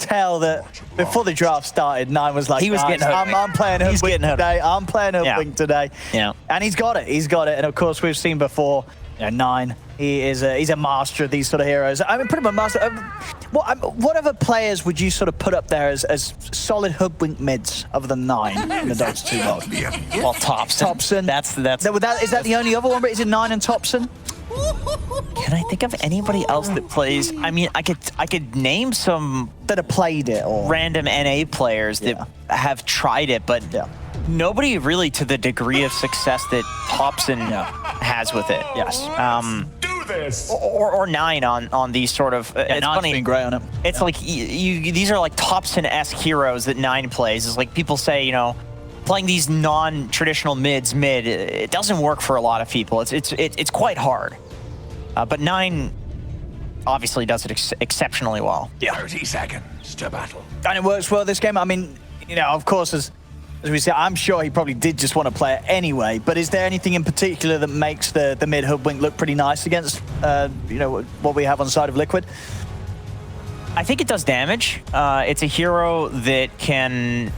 tell that before the draft started, Nine was like, he was getting I'm playing Hoodwink today. I'm playing Hoodwink today. Yeah. And he's got it. He's got it. And of course, we've seen before, you know, Nine, he's a master of these sort of heroes. I mean, pretty much master. What other players would you sort of put up there as solid Hoodwink mids other than Nine in the Dota 2 world? Well, Thompson. That's is that the only other one? But is it Nine and Thompson? Can I think of anybody else that plays? I mean, I could name some that have played it or random NA players that have tried it, but nobody really to the degree of success that Thompson has with it. Yes. Do this. Or Nine on these sort of. It's funny. Been great on it. It's like these are like Thompson-esque heroes that Nine plays. It's like people say, you know, playing these non-traditional mids it doesn't work for a lot of people. It's quite hard. But Nine obviously does it exceptionally well. Yeah. 30 seconds to battle. And it works well this game. I mean, you know, of course, as we said, I'm sure he probably did just want to play it anyway. But is there anything in particular that makes the mid Hoodwink look pretty nice against, you know, what we have on the side of Liquid? I think it does damage. It's a hero that can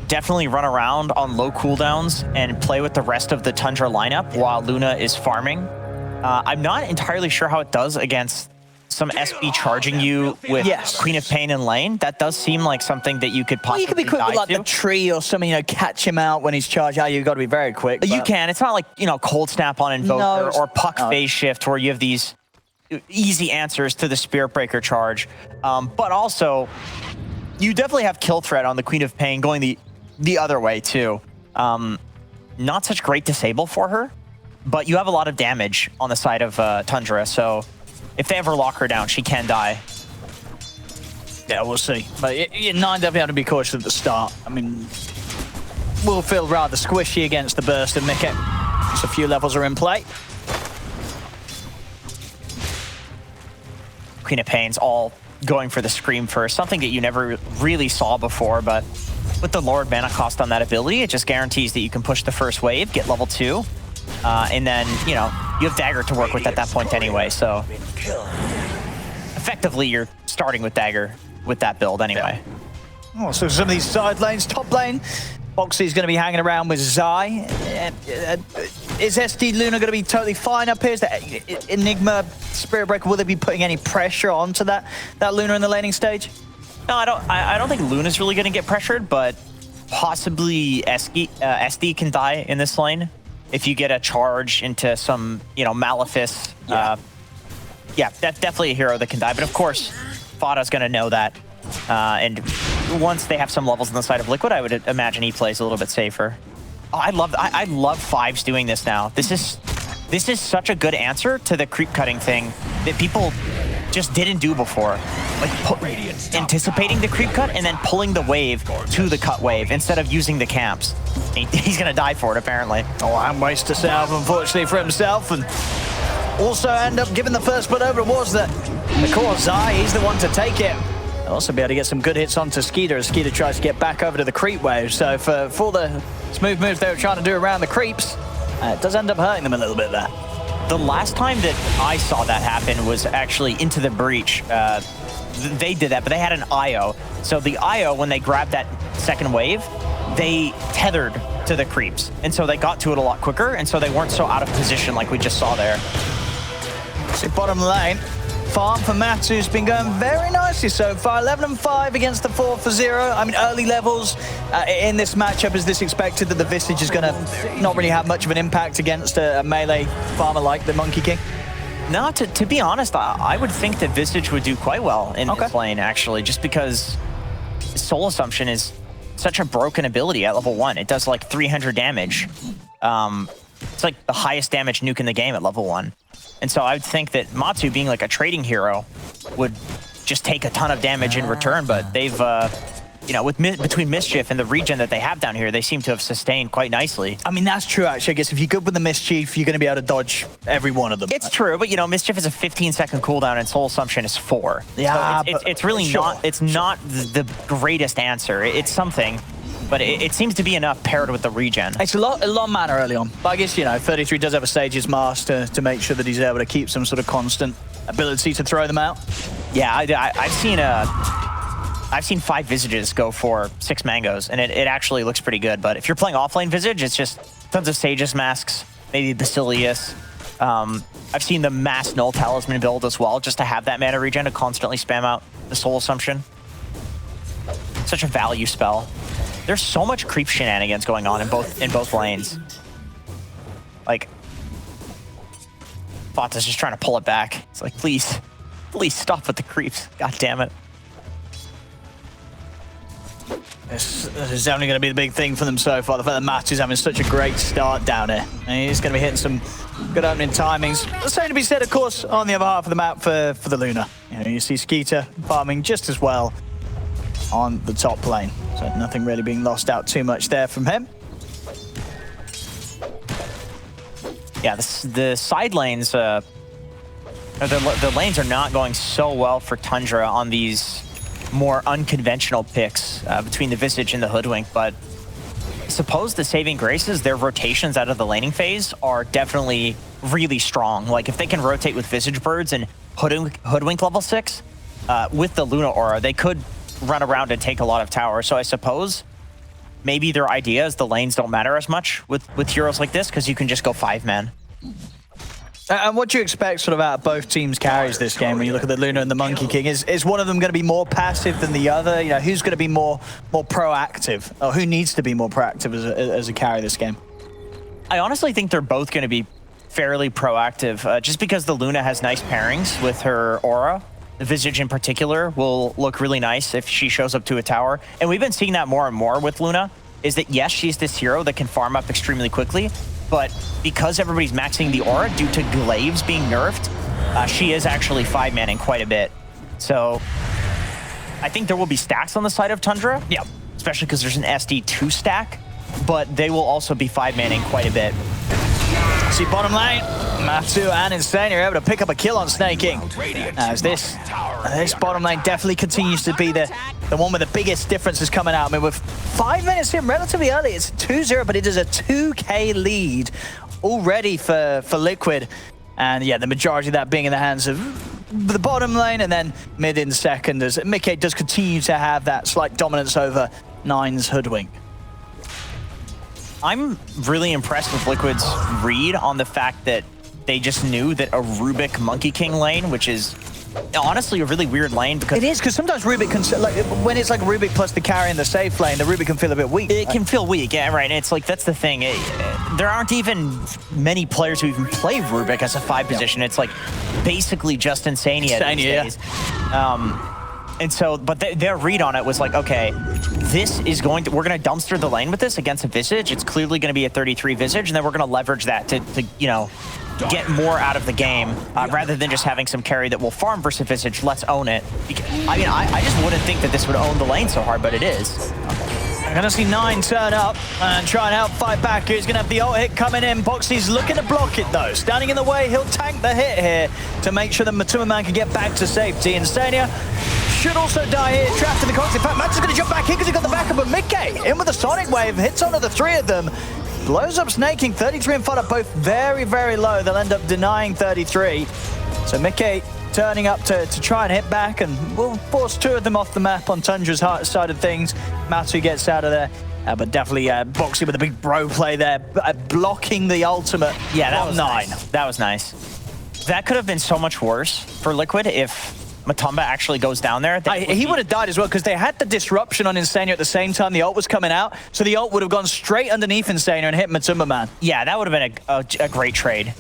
definitely run around on low cooldowns and play with the rest of the Tundra lineup while Luna is farming. I'm not entirely sure how it does against some SB charging you with Queen of Pain in lane. That does seem like something that you could possibly you could be quick with like the tree or something, you know, catch him out when he's charged out. You've got to be very quick. You can. It's not like, you know, cold snap on Invoker or puck phase shift where you have these easy answers to the Spirit Breaker charge. But also, you definitely have kill threat on the Queen of Pain going the other way too. Not such great disable for her, but you have a lot of damage on the side of Tundra, so if they ever lock her down, she can die. Yeah, we'll see. But Nine definitely have to be cautious at the start. I mean, we'll feel rather squishy against the burst of Micke. Just a few levels are in play. Queen of Pain's all going for the Scream first, something that you never really saw before, but with the lowered mana cost on that ability, it just guarantees that you can push the first wave, get level 2, and then, you know, you have Dagger to work with at that point anyway, so effectively you're starting with Dagger with that build anyway. Oh, so some of these side lanes, top lane, Boxi is going to be hanging around with Zai. Is SD Luna going to be totally fine up here? Is that Enigma Spirit Breaker, will they be putting any pressure onto that Luna in the laning stage? No, I don't think Luna's really going to get pressured, but possibly SD can die in this lane if you get a charge into some, you know, Malefice. Yeah, that's definitely a hero that can die. But of course, Fata's going to know that. And once they have some levels on the side of Liquid, I would imagine he plays a little bit safer. Oh, I love Fives doing this now. This is such a good answer to the creep cutting thing that people just didn't do before. Like anticipating the creep cut and then pulling the wave to the cut wave instead of using the camps. He's gonna die for it apparently. Oh, and waste to salve unfortunately for himself, and also end up giving the first put over towards the core Zai. He's the one to take it. He'll also be able to get some good hits onto Skiter as Skiter tries to get back over to the creep wave. So for the smooth moves they were trying to do around the creeps, it does end up hurting them a little bit there. The last time that I saw that happen was actually Into the Breach. They did that, but they had an IO. So the IO, when they grabbed that second wave, they tethered to the creeps. And so they got to it a lot quicker, and so they weren't so out of position like we just saw there. So bottom lane, farm for Matu's been going very nicely so far. 11-5 against the 4-0. I mean, early levels in this matchup, is this expected that the Visage is going to not really have much of an impact against a melee farmer like the Monkey King? No, to be honest, I would think that Visage would do quite well in this lane, actually, just because Soul Assumption is such a broken ability at level 1. It does like 300 damage. It's like the highest damage nuke in the game at level 1. And so I would think that Matu, being like a trading hero, would just take a ton of damage in return, but they've, you know, between Mischief and the regen that they have down here, they seem to have sustained quite nicely. I mean, that's true, actually. I guess if you're good with the Mischief, you're going to be able to dodge every one of them. It's true, but, you know, Mischief is a 15-second cooldown and Soul Assumption is 4. Yeah, so it's really not the greatest answer. It's something, but it seems to be enough paired with the regen. It's a lot of mana early on. But I guess, you know, 33 does have a Sage's Master to make sure that he's able to keep some sort of constant ability to throw them out. Yeah, I've seen I've seen 5 Visages go for 6 Mangoes, and it actually looks pretty good. But if you're playing offlane Visage, it's just tons of Sage's masks, maybe Basilius. I've seen the Mass Null Talisman build as well, just to have that mana regen to constantly spam out the Soul Assumption. Such a value spell. There's so much creep shenanigans going on in both lanes. Like, Fata's just trying to pull it back. It's like, please stop with the creeps. God damn it. This is only going to be the big thing for them so far. The fact that Matu's having such a great start down here. And he's going to be hitting some good opening timings. The same to be said, of course, on the other half of the map for the Luna. You see Skiter farming just as well on the top lane. So nothing really being lost out too much there from him. Yeah, the side lanes, the lanes are not going so well for Tundra on these more unconventional picks between the Visage and the Hoodwink, but I suppose the saving graces, their rotations out of the laning phase are definitely really strong. Like, if they can rotate with Visage Birds and Hoodwink level 6, with the Luna Aura, they could run around and take a lot of towers. So I suppose maybe their idea is the lanes don't matter as much with heroes like this, because you can just go 5-man. And what do you expect sort of out of both teams' carries this game when you look at the Luna and the Monkey King? Is one of them going to be more passive than the other? You know, who's going to be more proactive? Or who needs to be more proactive as a carry this game? I honestly think they're both going to be fairly proactive, just because the Luna has nice pairings with her aura. The Visage in particular will look really nice if she shows up to a tower. And we've been seeing that more and more with Luna, is that yes, she's this hero that can farm up extremely quickly, but because everybody's maxing the aura due to glaives being nerfed, she is actually 5-manning quite a bit. So I think there will be stacks on the side of Tundra, yeah, especially because there's an SD2 stack, but they will also be 5-manning quite a bit. See bottom lane, Matu and iNsania are able to pick up a kill on Sneyking. As this bottom lane definitely continues to be the one with the biggest differences coming out. I mean, with 5 minutes in relatively early, it's 2-0, but it is a 2K lead already for Liquid. And yeah, the majority of that being in the hands of the bottom lane, and then mid in second, as Micke does continue to have that slight dominance over Nine's Hoodwink. I'm really impressed with Liquid's read on the fact that they just knew that a Rubik Monkey King lane, which is honestly a really weird lane, because it is, because sometimes Rubik can, like, when it's like Rubik plus the carry in the safe lane, the Rubik can feel a bit weak. It can feel weak, yeah, right. And it's like, that's the thing. There aren't even many players who even play Rubik as a 5 position. It's like basically just iNsania these days. And so, but their read on it was like, okay, this is we're going to dumpster the lane with this against a Visage. It's clearly going to be a 33 Visage, and then we're going to leverage that to you know, get more out of the game, rather than just having some carry that will farm versus Visage. Let's own it. I mean, I just wouldn't think that this would own the lane so hard, but it is. I'm going to see Nine turn up and try and help fight back. He's going to have the ult hit coming in. Boxi's looking to block it, though. Standing in the way, he'll tank the hit here to make sure that Matumbaman can get back to safety. iNsania should also die here, trapped in the cogs. In fact, Matt's going to jump back in because he got the backup, but Micke in with the Sonic Wave, hits onto the 3 of them, blows up Sneyking. 33 and Fata both very, very low. They'll end up denying 33. So Micke turning up to try and hit back, and will force 2 of them off the map on Tundra's side of things. Matu gets out of there, but definitely Boxi with a big bro play there, blocking the ultimate. Yeah, that was Nine. nice. That was nice. That could have been so much worse for Liquid if Matumba actually goes down there. He would have died as well, because they had the disruption on iNsania at the same time the ult was coming out, so the ult would have gone straight underneath iNsania and hit Matumbaman. Yeah, that would have been a great trade.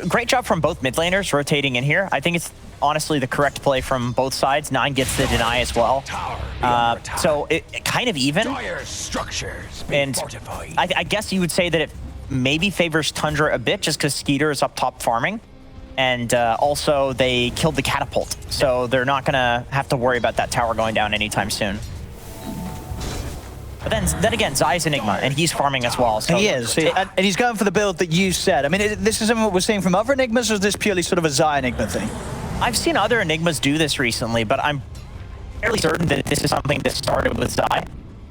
Great job from both mid laners rotating in here. I think it's honestly the correct play from both sides. Nine gets the deny as well. So it kind of even. And I guess you would say that it maybe favors Tundra a bit, just because Skiter is up top farming. And also they killed the catapult. So they're not going to have to worry about that tower going down anytime soon. But then again, Zai's Enigma, and he's farming as well. So he is, and he's going for the build that you said. I mean, this is something what we're seeing from other Enigmas, or is this purely sort of a Zai Enigma thing? I've seen other Enigmas do this recently, but I'm fairly certain that this is something that started with Zai.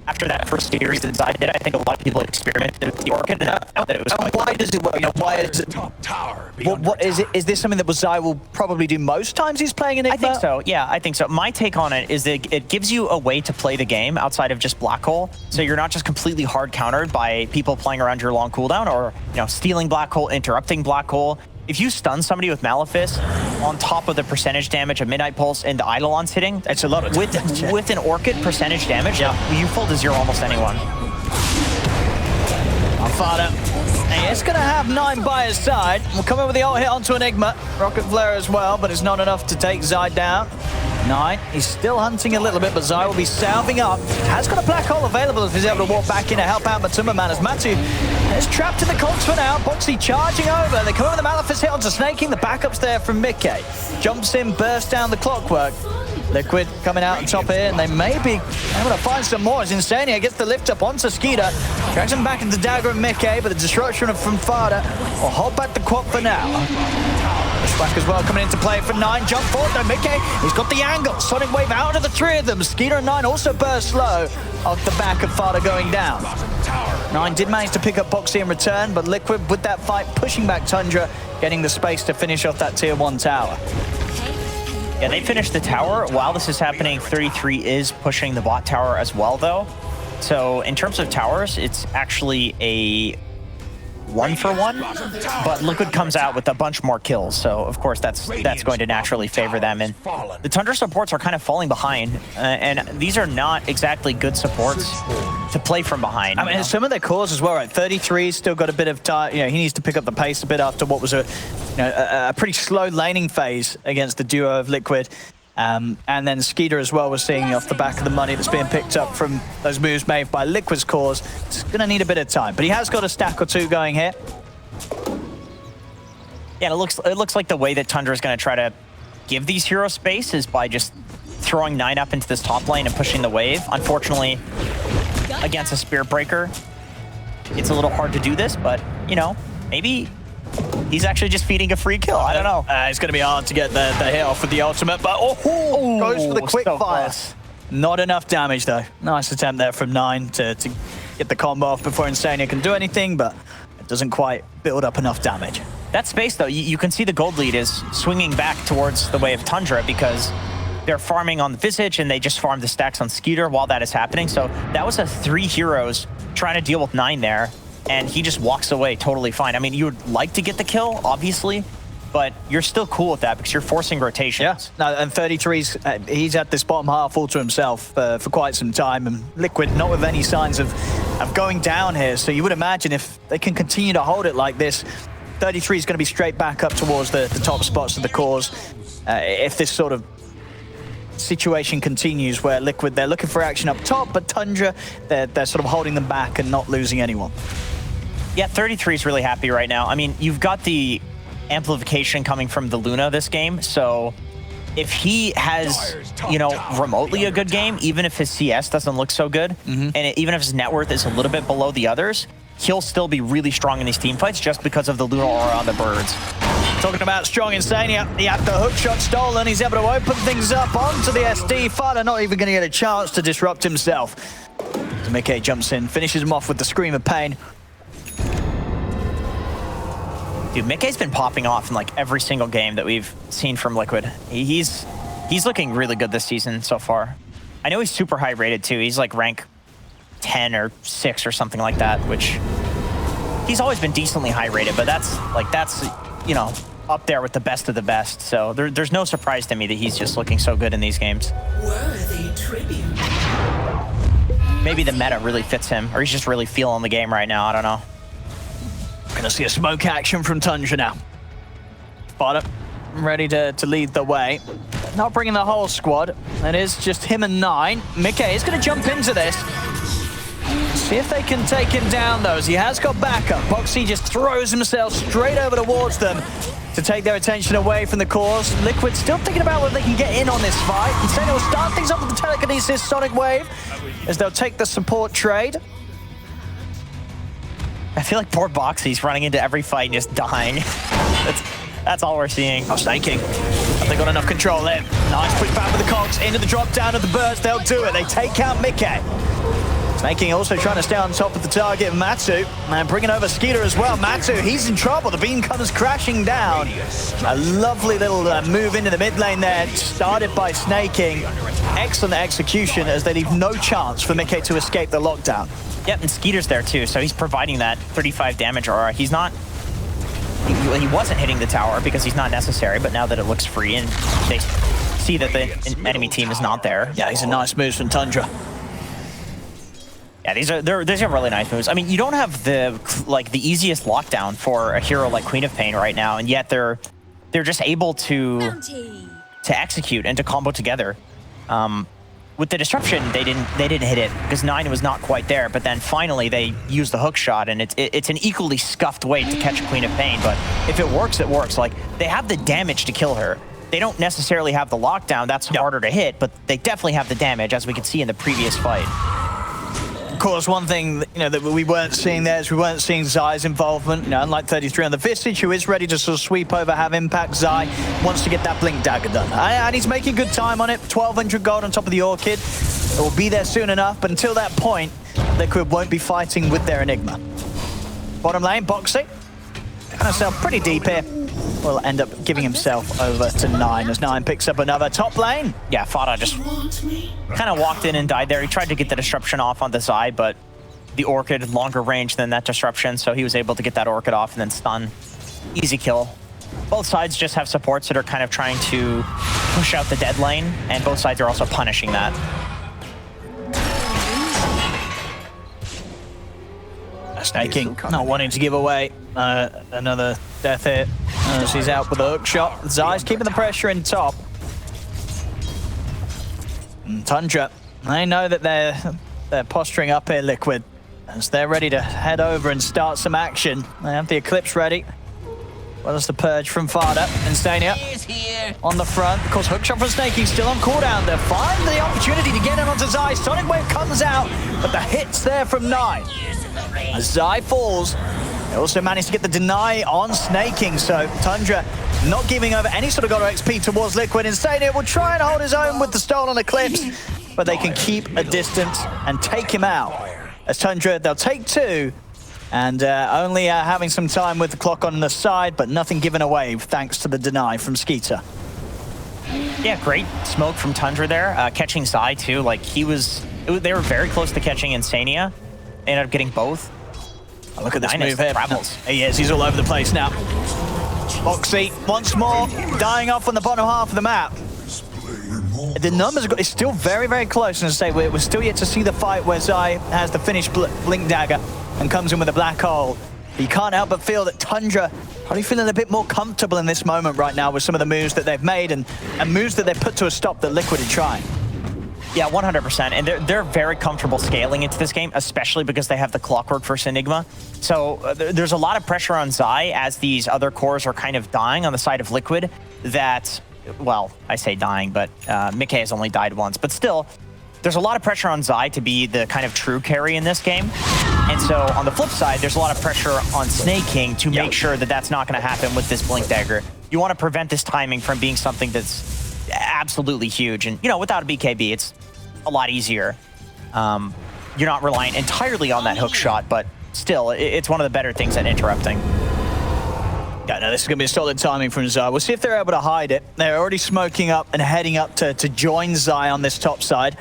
after that first series that Zai did, I think a lot of people experimented with the Orchid and found that it was quite why does it work? You know, why is it? Top tower. What is it? Is this something that Zai will probably do most times he's playing Enigma? I think so. Yeah, I think so. My take on it is that it gives you a way to play the game outside of just Black Hole, so you're not just completely hard countered by people playing around your long cooldown or stealing Black Hole, interrupting Black Hole. If you stun somebody with Malefice on top of the percentage damage of Midnight Pulse and the Eidolon's hitting, it's a lot of damage. With an Orchid percentage damage, you full to zero almost anyone. Fata. And it's going to have 9 by his side. We'll come in with the ult hit onto Enigma. Rocket Flare as well, but it's not enough to take Zai down. 9. He's still hunting a little bit, but Zai will be salving up. Has got a Black Hole available if he's able to walk back in to help out Matumbaman as Matu is trapped in the cogs for now. Boxi charging over. They come over the Malefice hit onto Sneyking. The backup's there from Micke. Jumps in, bursts down the clockwork. Liquid coming out on top here, and they may be able to find some more as iNsania gets the lift up onto Skiter. Drags him back into Dagger and Micke, but the disruption from Fata will hold back the quad for now. Pushback as well coming into play for 9. Jump forward though, Micke. He's got the angle. Sonic Wave out of the 3 of them. Skiter and 9 also burst slow off the back of Fata going down. 9 did manage to pick up Boxi in return, but Liquid with that fight pushing back Tundra, getting the space to finish off that tier 1 tower. Yeah, they finished the tower. While this is happening, 33 is pushing the bot tower as well, though. So in terms of towers, it's actually a 1-for-1, but Liquid comes out with a bunch more kills, so of course that's going to naturally favor them. And the Tundra supports are kind of falling behind, and these are not exactly good supports to play from behind. I mean, some of their cores as well, right? 33's still got a bit of time. He needs to pick up the pace a bit after what was a pretty slow laning phase against the duo of Liquid. And then Skiter as well, we're seeing off the back of the money that's being picked up from those moves made by Liquid's cores. It's going to need a bit of time, but he has got a stack or 2 going here. Yeah, it looks like the way that Tundra is going to try to give these heroes space is by just throwing 9 up into this top lane and pushing the wave. Unfortunately, against a Spirit Breaker, it's a little hard to do this, but, maybe he's actually just feeding a free kill. I don't know. It's going to be hard to get the hit off with the ultimate, but goes for the quick fire. Not enough damage, though. Nice attempt there from 9 to get the combo off before iNsania can do anything, but it doesn't quite build up enough damage. That space, though, you can see the gold lead is swinging back towards the way of Tundra because they're farming on the Visage and they just farmed the stacks on Skiter while that is happening. So that was a 3 heroes trying to deal with 9 there. And he just walks away totally fine. I mean, you would like to get the kill, obviously, but you're still cool with that because you're forcing rotations. Yeah, no, and 33's, he's at this bottom half all to himself for quite some time, and Liquid not with any signs of going down here. So you would imagine if they can continue to hold it like this, 33 is going to be straight back up towards the top spots of the cores. If this sort of situation continues where Liquid, they're looking for action up top, but Tundra, they're sort of holding them back and not losing anyone. Yeah, 33 is really happy right now. I mean, you've got the amplification coming from the Luna this game, so if he has, remotely a good game, even if his CS doesn't look so good, and even if his net worth is a little bit below the others, he'll still be really strong in these team fights just because of the Luna aura on the birds. Talking about strong iNsania, he had the hook shot stolen. He's able to open things up onto the SD. Fata not even going to get a chance to disrupt himself. So Micke jumps in, finishes him off with the Scream of Pain. Dude, Micke's been popping off in like every single game that we've seen from Liquid. He's looking really good this season so far. I know he's super high rated too. He's like rank 10 or 6 or something like that, which he's always been decently high rated, but that's up there with the best of the best. So there's no surprise to me that he's just looking so good in these games. Worthy tribute. Maybe the meta really fits him, or he's just really feeling the game right now. I don't know. Gonna see a smoke action from Tundra now. Fata ready to lead the way. Not bringing the whole squad. It is just him and 9. Micke is gonna jump into this. See if they can take him down, though, as he has got backup. Boxi just throws himself straight over towards them to take their attention away from the cores. Liquid still thinking about whether they can get in on this fight. Instead, they'll start things off with the telekinesis Sonic Wave, as they'll take the support trade. I feel like poor Boxi's running into every fight and just dying. That's all we're seeing. Oh, Sneyking. Have they got enough control there? Nice push back with the cogs into the drop down of the burst. They'll do it. They take out Micke. Sneyking also trying to stay on top of the target, Matu, and bringing over Skiter as well. Matu, he's in trouble. The beam comes crashing down. A lovely little move into the mid lane there, started by Sneyking. Excellent execution as they leave no chance for Micke to escape the lockdown. Yep, and Skiter's there too, so he's providing that 35 damage aura. He's not... He wasn't hitting the tower because he's not necessary, but now that it looks free and they see that the enemy team is not there. Yeah, these are nice moves from Tundra. Yeah, these are really nice moves. I mean, you don't have the easiest lockdown for a hero like Queen of Pain right now, and yet they're just able to execute and to combo together. With the disruption, they didn't hit it because 9 was not quite there. But then finally they used the hook shot, and it's an equally scuffed way to catch a Queen of Pain. But if it works, it works. Like, they have the damage to kill her. They don't necessarily have the lockdown. That's harder to hit, but they definitely have the damage, as we could see in the previous fight. Of course, one thing that we weren't seeing there is we weren't seeing Zai's involvement. Unlike 33 on the Visage, who is ready to sort of sweep over, have impact. Zai wants to get that Blink Dagger done. And he's making good time on it. 1,200 gold on top of the Orchid. It will be there soon enough, but until that point, Liquid won't be fighting with their Enigma. Bottom lane, Boxi. Kind of self pretty deep here. Will end up giving himself over to 9 as 9 picks up another top lane. Yeah, Fata just kind of walked in and died there. He tried to get the disruption off on the Zai, but the Orchid longer range than that disruption, so he was able to get that Orchid off and then stun. Easy kill. Both sides just have supports that are kind of trying to push out the dead lane, and both sides are also punishing that. Sneyking not wanting to give away another death hit as he's out with a hook shot. Zai's keeping the pressure in top. And Tundra, they know that they're posturing up here, Liquid, as they're ready to head over and start some action. They have the Eclipse ready. Well, as the Purge from Fata. iNsania on the front. Of course, hookshot from Sneyking still on cooldown. They find the opportunity to get in onto Zai. Sonic Wave comes out, but the hit's there from 9. As Zai falls, they also managed to get the deny on Sneyking. So Tundra not giving over any sort of God XP towards Liquid. iNsania will try and hold his own with the stolen Eclipse, but they can keep a distance and take him out. As Tundra, they'll take 2. And only having some time with the clock on the side, but nothing given away thanks to the deny from Skiter. Yeah, great smoke from Tundra there. Catching Zai too, like they were very close to catching iNsania. They ended up getting both. Oh, look at this move here. Travels. He is, he's all over the place now. Boxi once more dying off on the bottom half of the map. The numbers are it's still very, very close. And as I say, we're still yet to see the fight where Zai has the finished Blink Dagger and comes in with a black hole. But you can't help but feel that Tundra probably feeling a bit more comfortable in this moment right now with some of the moves that they've made and moves that they've put to a stop that Liquid are trying. Yeah, 100%. And they're very comfortable scaling into this game, especially because they have the Clockwork versus Enigma. So there's a lot of pressure on Zai as these other cores are kind of dying on the side of Liquid that, well, I say dying, but Micke has only died once. But still, there's a lot of pressure on Zai to be the kind of true carry in this game. And so on the flip side, there's a lot of pressure on Sneyking to make sure that that's not going to happen with this Blink Dagger. You want to prevent this timing from being something that's absolutely huge. And, without a BKB, it's a lot easier. You're not relying entirely on that hook shot, but still, it's one of the better things at interrupting. Yeah, no, this is going to be a solid timing from Zai. We'll see if they're able to hide it. They're already smoking up and heading up to join Zai on this top side.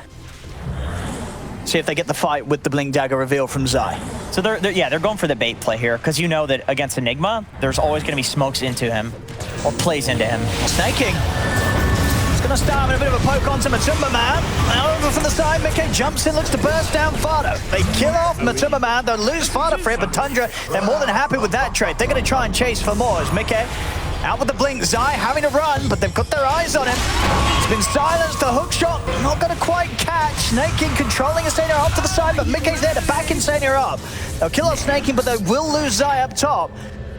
See if they get the fight with the Blink Dagger reveal from Zai. So they're going for the bait play here, because you know that against Enigma, there's always going to be smokes into him, or plays into him. Sneyking. He's going to start with a bit of a poke onto Matumbaman. Now over from the side, Micke jumps in, looks to burst down Fata. They kill off Matumbaman, they'll lose Fata for it, but Tundra, they're more than happy with that trade. They're going to try and chase for more as Micke out with the blink. Zai having to run, but they've got their eyes on him. He's been silenced, the hook shot not going to quite catch. Sneyking controlling iNsania off to the side, but Micke's there to back iNsania up. They'll kill off Sneyking, but they will lose Zai up top.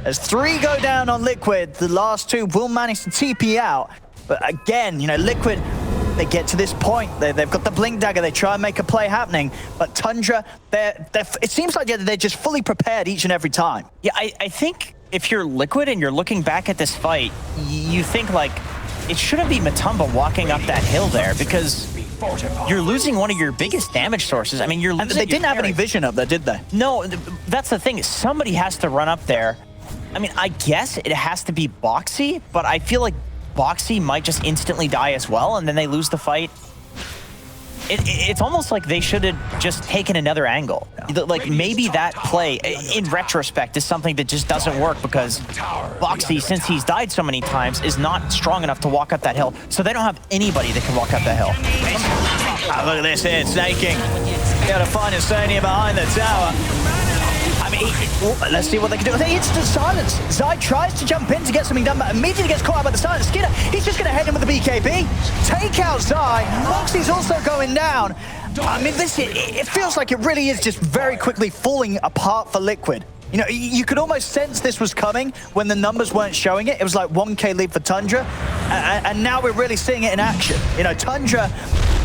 As 3 go down on Liquid, the last 2 will manage to TP out. But again, Liquid, they get to this point. They've got the Blink Dagger. They try and make a play happening. But Tundra, it seems like they're just fully prepared each and every time. Yeah, I think if you're Liquid and you're looking back at this fight, you think, like, it shouldn't be Matumba walking up that hill there, because you're losing one of your biggest damage sources. I mean, you're losing. And they didn't have any vision up there, did they? No, that's the thing. Somebody has to run up there. I mean, I guess it has to be Boxi, but I feel like Boxi might just instantly die as well, and then they lose the fight. It's almost like they should have just taken another angle. Like, maybe that play, in retrospect, is something that just doesn't work because Boxi, since he's died so many times, is not strong enough to walk up that hill. So they don't have anybody that can walk up that hill. Look at this here, Sneyking. Got to find iNsania behind the tower. I mean, let's see what they can do. They instant silence. Zai tries to jump in to get something done, but immediately gets caught out by the silence. Skiter, he's just going to head in with the BKB. Take out Zai. Boxi's also going down. I mean, it feels like it really is just very quickly falling apart for Liquid. You know, you could almost sense this was coming when the numbers weren't showing it. It was like 1K lead for Tundra, and now we're really seeing it in action. You know, Tundra,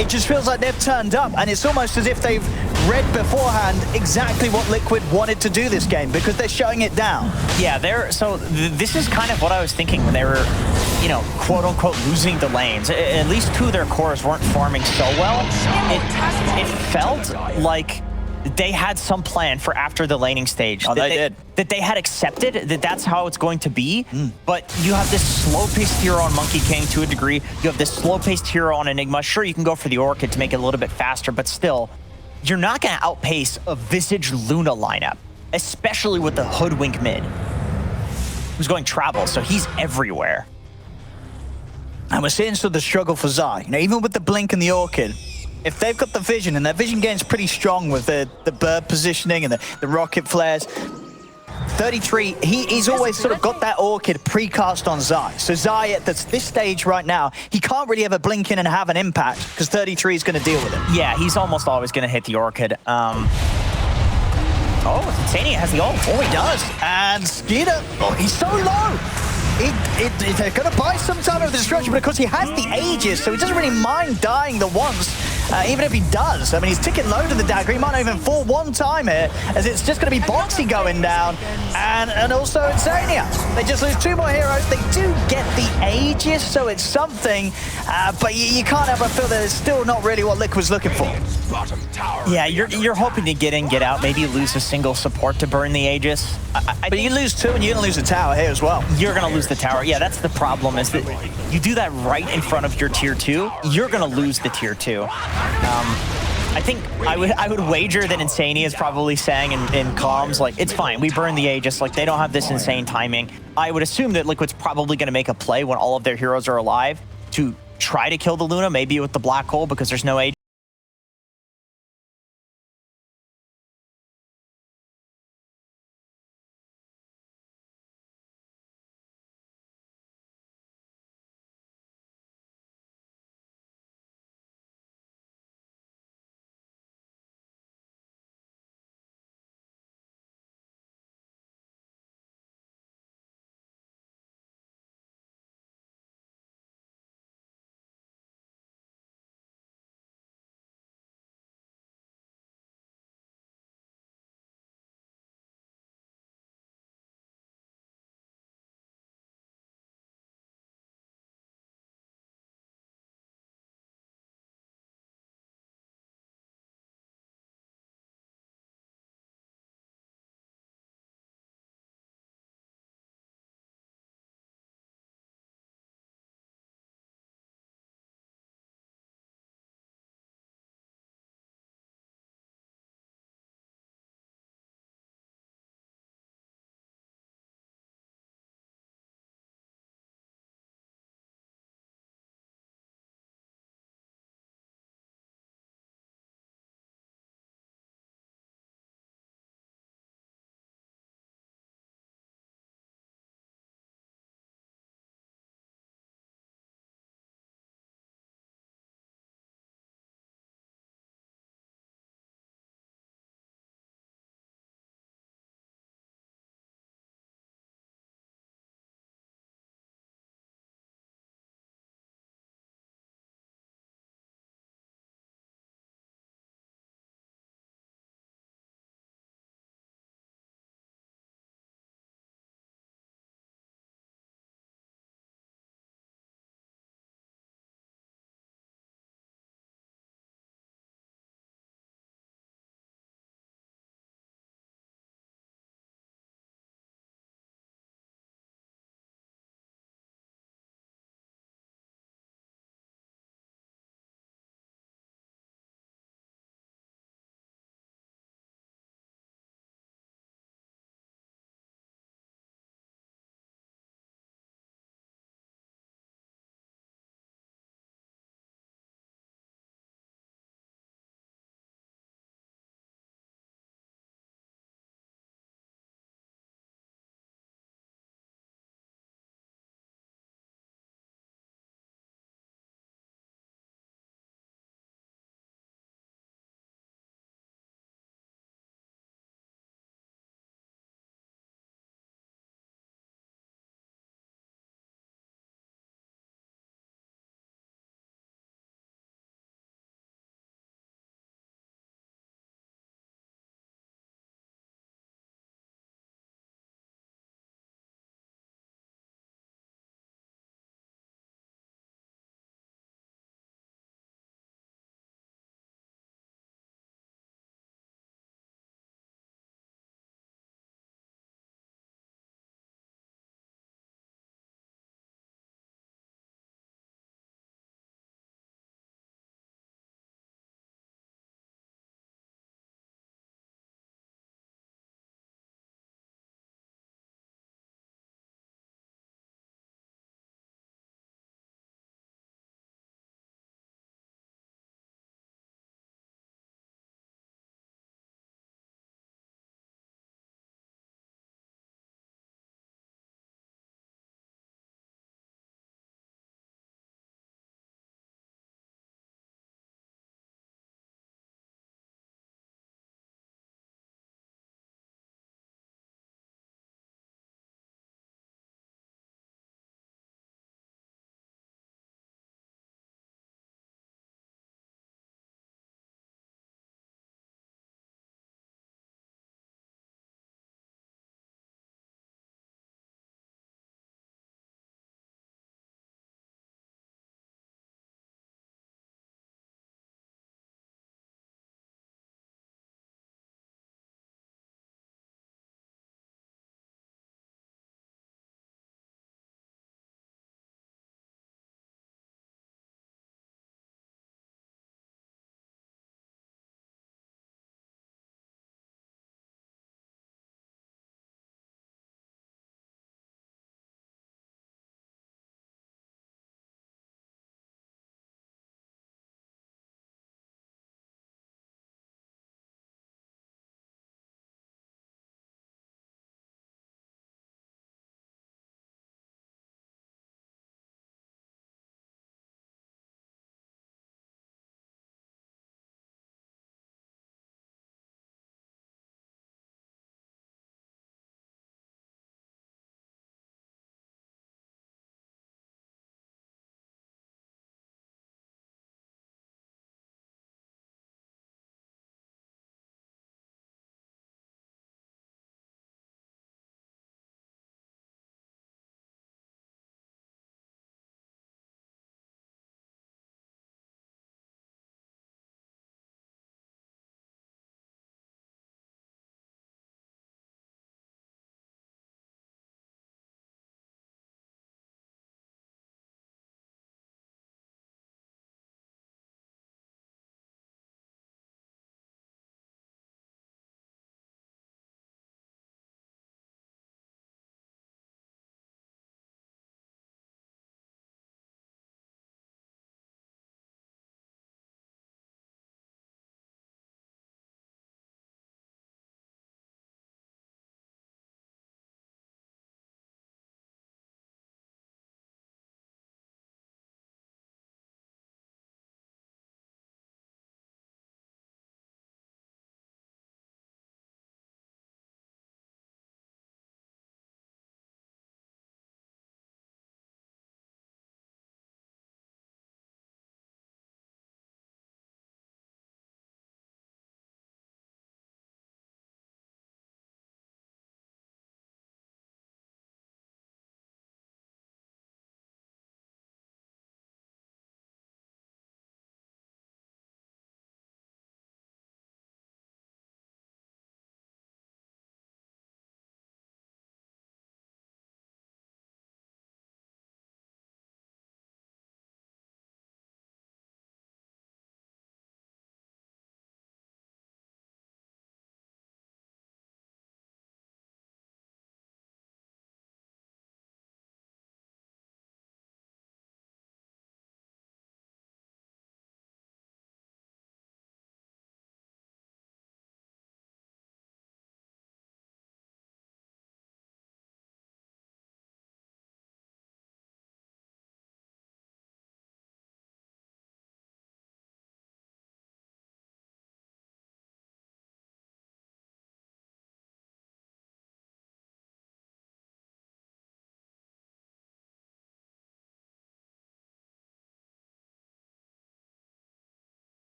it just feels like they've turned up, and it's almost as if they've read beforehand exactly what Liquid wanted to do this game because they're showing it down. Yeah, this is kind of what I was thinking when they were, you know, quote-unquote losing the lanes. At least two of their cores weren't farming so well. It felt like they had some plan for after the laning stage. Oh, they did. That they had accepted that that's how it's going to be. But you have this slow-paced hero on Monkey King to a degree. You have this slow-paced hero on Enigma. Sure, you can go for the Orchid to make it a little bit faster, but still, you're not going to outpace a Visage Luna lineup, especially with the Hoodwink mid, who's going travel, so he's everywhere. And we're seeing sort of the struggle for Zai. You know, even with the Blink and the Orchid, if they've got the vision, and their vision gain's pretty strong with the bird positioning and the rocket flares, 33, he's always sort of got that Orchid precast on Zai. So Zai at this stage right now, he can't really ever blink in and have an impact because 33 is going to deal with it. Yeah, he's almost always going to hit the Orchid. Oh, iNsania has the ult. Oh, he does. And Skiter, oh, he's so low. They're going to buy some time of the destruction because he has the Aegis, so he doesn't really mind dying the once. Even if he does, I mean, he's ticking low to the dagger. He might not even fall one time here, as it's just going to be Boxi going down, and also iNsania. They just lose two more heroes. They do get the Aegis, so it's something, but you can't ever feel that it's still not really what Liquid was looking for. Yeah, you're hoping to get in, get out, maybe lose a single support to burn the Aegis. But you lose two, and you're going to lose the tower here as well. You're going to lose the tower. Yeah, that's the problem, is that you do that right in front of your tier 2, you're going to lose the tier 2. I think I would wager that iNsania is probably saying in comms, like, it's fine, we burn the Aegis, like, they don't have this insane timing. I would assume that Liquid's probably going to make a play when all of their heroes are alive to try to kill the Luna, maybe with the black hole because there's no Aegis.